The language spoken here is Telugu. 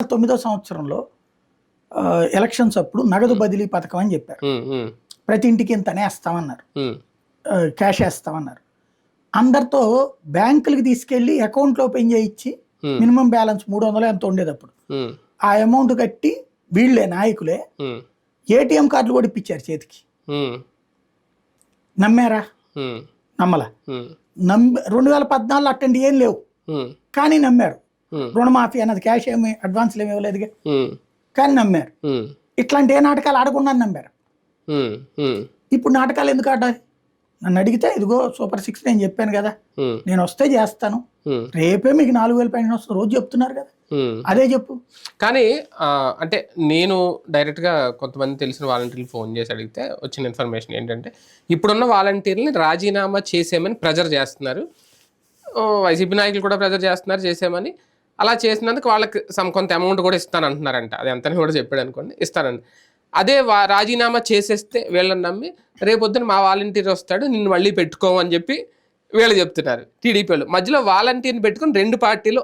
2009 సంవత్సరంలో ఎలక్షన్స్ అప్పుడు నగదు బదిలీ పథకం అని చెప్పారు. ప్రతి ఇంటికి ఇంతనే వేస్తామన్నారు, క్యాష్ వేస్తామన్నారు. అందరితో బ్యాంకులకి తీసుకెళ్లి అకౌంట్లు ఓపెన్ చేయించి మినిమం బ్యాలెన్స్ 300 ఎంత ఉండేది అప్పుడు. ఆ అమౌంట్ కట్టి వీళ్ళే నాయకులే ఏటీఎం కార్డులు కూడా ఇప్పించారు చేతికి. నమ్మారా? నమ్మలా. 2014 అట్టండి ఏం లేవు కానీ నమ్మారు. రుణమాఫీ అన్నది క్యాష్ ఏమి అడ్వాన్స్లు ఏమి ఇవ్వలేదుగా కానీ నమ్మారు. ఇట్లాంటి ఏ నాటకాలు ఆడకుండా నమ్మారు. ఇప్పుడు నాటకాలు ఎందుకు ఆడాలి? నన్ను అడిగితే ఇదిగో సూపర్ 6 నేను చెప్పాను కదా, నేను వస్తే చేస్తాను, రేపే మీకు 4000 పెన్షన్ వస్తుంది రోజు చెప్తున్నారు కదా, అదే చెప్పు. కానీ అంటే నేను డైరెక్ట్గా కొంతమంది తెలిసిన వాలంటీర్లు ఫోన్ చేసి అడిగితే వచ్చిన ఇన్ఫర్మేషన్ ఏంటంటే ఇప్పుడున్న వాలంటీర్ని రాజీనామా చేసేయమని ప్రెజర్ చేస్తున్నారు. వైసీపీ నాయకులు కూడా ప్రెజర్ చేస్తున్నారు చేసేయమని. అలా చేసినందుకు వాళ్ళకి కొంత అమౌంట్ కూడా ఇస్తానంటున్నారంట. అది ఎంతని కూడా చెప్పాడు అనుకోండి, ఇస్తానండి. అదే రాజీనామా చేసేస్తే వీళ్ళని నమ్మి రేపొద్దున మా వాలంటీర్ వస్తాడు నిన్ను మళ్ళీ పెట్టుకోమని చెప్పి వీళ్ళు చెప్తున్నారు టీడీపీలు. మధ్యలో వాలంటీర్ని పెట్టుకుని రెండు పార్టీలు